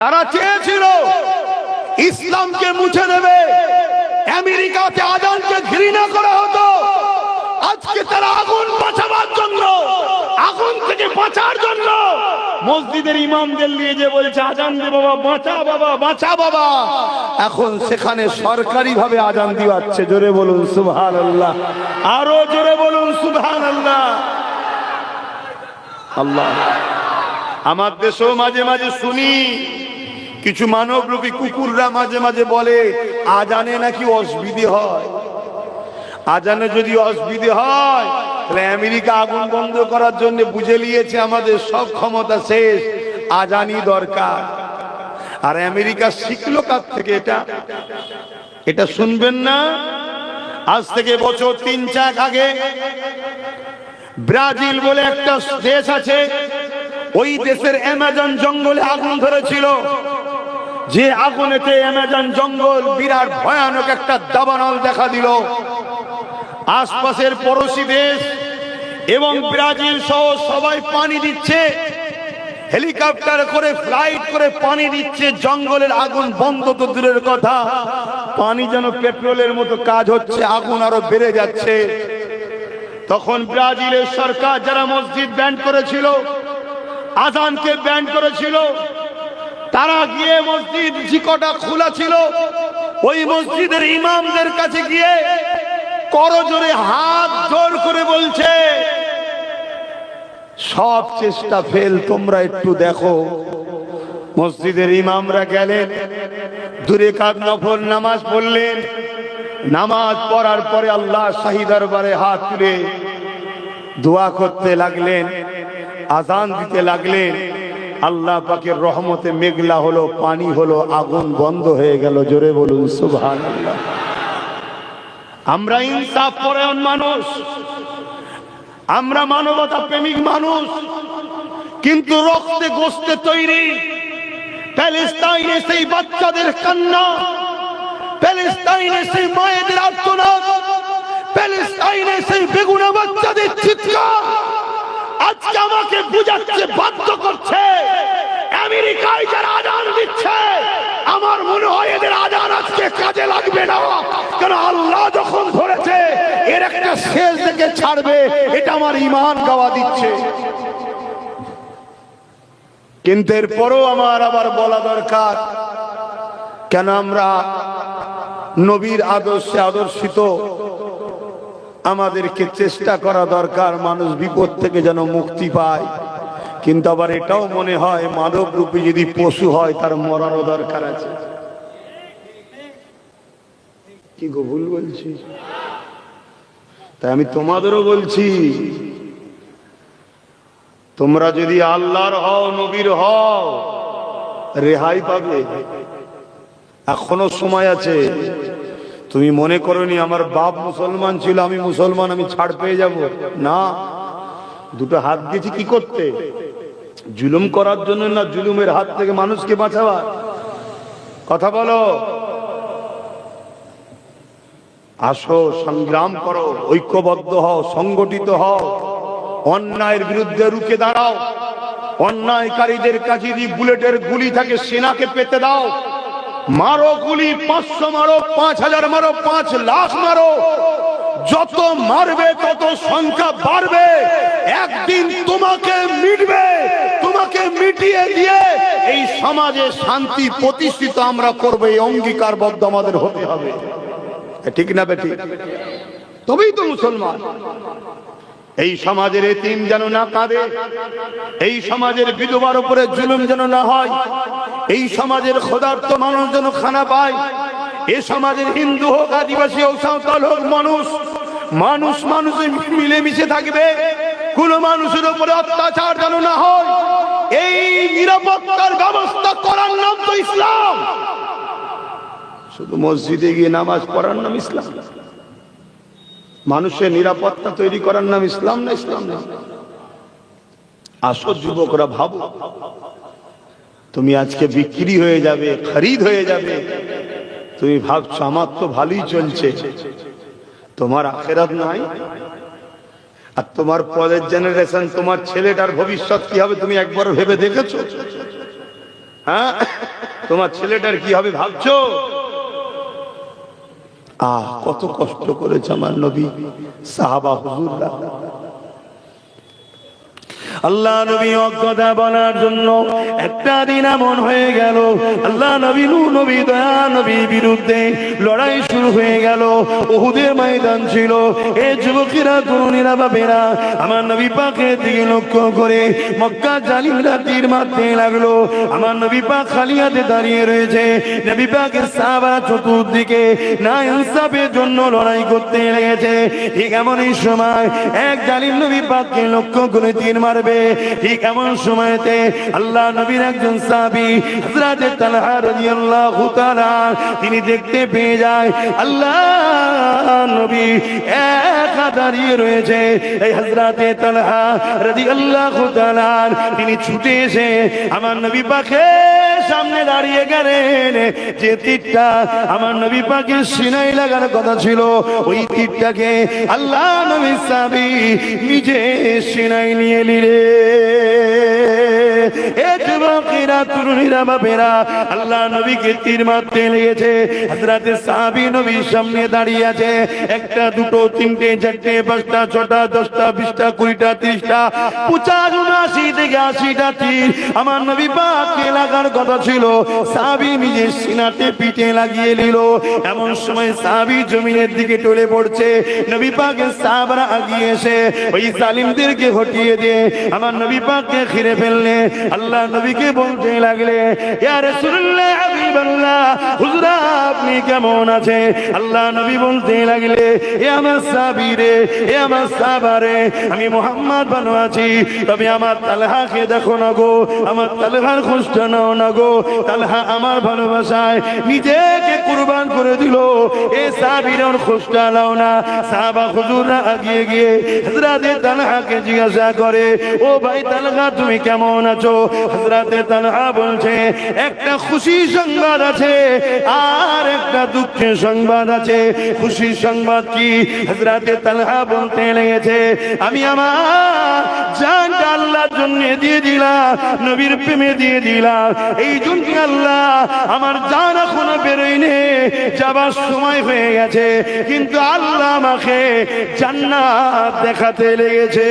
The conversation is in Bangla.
তারা চেয়েছিল ইসলামকে মুছে দেবে, আমেরিকাতে আজানকে ঘৃণা করা হতো। আজকে তারা আগুন বাঁচাবার জন্য, আগুন থেকে বাঁচার জন্য মসজিদের ইমামদের নিয়ে যে বলছে আজান দে বাবা, বাঁচা বাবা, বাঁচা বাবা। এখন সেখানে সরকারি ভাবে আজান দিওয়াচ্ছে। জোরে বলুন সুবহানাল্লাহ, আরো জোরে বলুন সুবহানাল্লাহ। আল্লাহ, আমার দেশেও মাঝে মাঝে শুনি কিছু মানবরূপী কুকুররা মাঝে মাঝে বলে আজানে নাকি অসুবিধে হয়। আজানে যদি অসুবিধে হয় তাহলে আমেরিকা আগুন বন্ধ করার জন্য বুঝে নিয়েছে আমাদের সব ক্ষমতা শেষ, আজানই দরকার। আর আমেরিকা শিখলো কার থেকে? এটা শুনবেন না। আজ থেকে বছর 3-4 আগে ব্রাজিল বলে একটা দেশ আছে, ওই দেশের অ্যামাজন জঙ্গলে আগুন ধরেছিল। যে আগুনেতে অ্যামাজন জঙ্গল বিরাট ভয়ানক একটা দাবানল দেখা দিল। আশপাশের পড়োশি দেশ এবং ব্রাজিল সহ সবাই পানি দিচ্ছে, হেলিকপ্টার করে ফ্লাইট করে পানি দিচ্ছে। জঙ্গলের আগুন বন্ধ তো দূরের কথা, পানি যেন পেট্রোলের মতো কাজ হচ্ছে, আগুন আরো বেড়ে যাচ্ছে। তখন ব্রাজিলের সরকার যারা মসজিদ ব্যান করেছিল, আজানকে ব্যান করেছিল, তারা গিয়ে মসজিদ জিকটা খোলা ছিল, ওই মসজিদের ইমামদের কাছে গিয়ে করজোরে হাত জোর করে বলছে সব চেষ্টা ফেল, তোমরা একটু দেখো। মসজিদের ইমামরা গেলেন, দূরে কাজ নফল নামাজ পড়লেন। নামাজ পড়ার পরে আল্লাহ শাহী দরবারে হাত তুলে দোয়া করতে লাগলেন, আজান দিতে লাগলেন। আল্লাহ পাকের রহমতে মেঘলা হলো, পানি হলো, আগুন বন্ধ হয়ে গেল। জোরে বলুন সুবহানাল্লাহ। আমরা ইনসাফ পরায়ণ মানুষ, আমরা মানবতা প্রেমিক মানুষ, কিন্তু রক্তে গোস্তে তৈরি। প্যালেস্টাইনে সেই বাচ্চাদের কান্না, প্যালেস্টাইনে সেই মায়েদের আর্তনাদ, প্যালেস্টাইনে সেই বেগুনা বাচ্চাদের চিৎকার আজকে আমাকে বুঝাচ্ছে, বাধ্য করছে। আমেরিকায় যারা আজান দিচ্ছে, আমার মনে হয় এদের আজান আজকে কাজে লাগবে না, কারণ আল্লাহ যখন ধরেছে এর একটা শেষ দেখে ছাড়বে, এটা আমার ঈমান গাওয়া দিচ্ছে। কিন্তু এরপরও আমার আবার বলা দরকার, কেন আমরা নবীর আদর্শে আদর্শিত, আমাদেরকে চেষ্টা করা দরকার মানুষ বিপদ থেকে যেন মুক্তি পায়। কিন্তু আবার এটাও মনে হয় মানব রূপী যদি পশু হয় তার মরারও দরকার আছে। কি গো ভুল বলছি? তাই আমি তোমাদেরও বলছি, তোমরা যদি আল্লাহর হও, নবীর হও, রেহাই পাবে। এখনো সময় আছে। তুমি মনে করোনি আমার বাপ মুসলমান ছিল, আমি মুসলমান, আমি ছাড় পেয়ে যাব না। দুটো হাত দিয়েছি কি করতে? জুলুম করার জন্য না, জুলুমের হাত থেকে মানুষকে বাঁচাবার। কথা বলো, আসো, সংগ্রাম করো, ঐক্যবদ্ধ হও, সংগঠিত হও, অন্যায়ের বিরুদ্ধে রুখে দাঁড়াও। অন্যায়কারীদের কাছে যদি বুলেটের গুলি থাকে সেনাকে পেতে দাও। মারো গুলি, 500 মারো, 5000 মারো, 5 লাখ মারো, যত মারবে তত সংখ্যা বাড়বে। একদিন তোমাকে মিটবে, তোমাকে মিটিয়ে দিয়ে এই সমাজে শান্তি প্রতিষ্ঠিত আমরা করবো, এই অঙ্গীকারবদ্ধ আমাদের হতে হবে। ঠিক না বেটি? তবেই তো মুসলমান। এই সমাজের এতিম যেন না কাঁদে, এই সমাজের বিধবার উপরে জুলুম যেন না হয়, এই সমাজের ক্ষুধার্ত মানুষ যেন খানা পায়, এ সমাজের হিন্দু হোক, আদিবাসী হোক, সাঁওতাল হোক, মানুষ মানুষে মিলেমিশে থাকবে, কোন মানুষের উপরে অত্যাচার যেন না হয়। এই নিরাপত্তার ব্যবস্থা করার নাম তো ইসলাম। শুধু মসজিদে গিয়ে নামাজ পড়ার নাম ইসলাম? মানুষের নিরাপত্তা তৈরি করার নাম ইসলাম না? ইসলাম না। আসো যুবকরা, ভাবো, তুমি আজকে বিক্রি হয়ে যাবে, খরিদ হয়ে যাবে। তুমি ভাবছো আমার তো ভালোই চলছে, তোমার আখিরাত নাই। আর তোমার পরের জেনারেশন, তোমার ছেলেটার ভবিষ্যৎ কি হবে তুমি একবার ভেবে দেখেছো? হ্যাঁ, তোমার ছেলেটার কি হবে ভাবছো? কত কষ্ট করেছে আমার নবী, সাহাবা হুজুররা। আল্লাহ নবী কথা বলার জন্য একটা দিন এমন হয়ে গেল, আল্লাহ নবী নবী দয়া নবীর বিরুদ্ধে লড়াই শুরু হয়ে গেল। উহুদের ময়দান ছিল। এই যুবকেরা তরুণীরা বাবেরা আমার নবী পাকের দিকে লক্ষ্য করে মক্কা জালিমরা তীর মারতে লাগলো। আমার নবী পাক খালি হাতে দাঁড়িয়ে রয়েছে। নবী পাকের সাহাবা চতুর্দিকে না ইনসাফের জন্য লড়াই করতে লেগেছে। ঠিক এমনই সময় এক জালিম নবী পাককে লক্ষ্য করে তীর মারবে। ঠিক এমন সময়তে আল্লাহ নবীর একজন সাহাবী হযরত তালহা রাদিয়াল্লাহু তাআলা তিনি দেখতে পেয়ে যায় আল্লাহ নবী একা দাঁড়িয়ে রয়েছে। এই হযরত তালহা রাদিয়াল্লাহু তাআলা তিনি ছুটে এসে আমার নবী পাকের সামনে দাঁড়িয়ে গেলেন। যে তীরটা আমার নবী পাকের সিনায় লাগার কথা ছিল, ওই তীরটাকে আল্লাহ নবী সাহাবী নিজে সিনায় নিয়ে নিলেন। আল্লাহ নবীকে তীর মারতে লেগেছে। হযরত সাহাবী নবীর সামনে দাঁড়িয়ে আছে। একটা, দুটো, তিনটে, চারটে, পাঁচটা, ছটা, 10টা, 20টা, 20টা, 30টা, 50, 79 থেকে 80টা তীর আমার নবী পাককে লাগার কথা ছিল। সাহাবী নিজের সিনাতে পিঠে লাগিয়ে নিল। এমন সময় সাহাবী জমিনের দিকে টলে পড়ছে। নবী পাকের সাহাবারা আগিয়ে এসে ওই জালিমদেরকে হটিয়ে দিয়ে আমার নবী পাককে ঘিরে ফেললে। আল্লাহ নবীকে বলতে লাগলে, ইয়া রাসূলুল্লাহ, হাবিবাল্লাহ, হুজুর আপনি কেমন আছেন? আল্লাহ নবী বলতে লাগলে, এ আমার সাহাবী রে, এ আমার সাহাবা রে, আমি মুহাম্মদ ভালো আছি, তবে আমার তালহাকে দেখো না গো, আমার তালহার খোঁজটা নাও না গো। তালহা আমার ভালোবাসায় নিজেকে কুরবান করে দিল, এ সাহাবীর খোঁজটা নাও না। সাহাবা হুজুররা আগিয়ে গিয়ে হযরত তালহাকে জিজ্ঞাসা করে, ও ভাই তালহা তুমি কেমন আছো? হযরত তালহা বলছে, একটা খুশি সংবাদ আছে আর একটা দুঃখের সংবাদ আছে। খুশি সংবাদ কি? হযরত তালহা বলতে লেগেছে, আমি আমার জানটা আল্লাহর জন্য দিয়ে দিলাম, নবীর প্রেমে দিয়ে দিলাম। এই জন্য আল্লাহ আমার জান এখনো বেরোয়নি, যাবার সময় হয়ে গেছে, কিন্তু আল্লাহ আমাকে জান্নাত দেখাতে লেগেছে।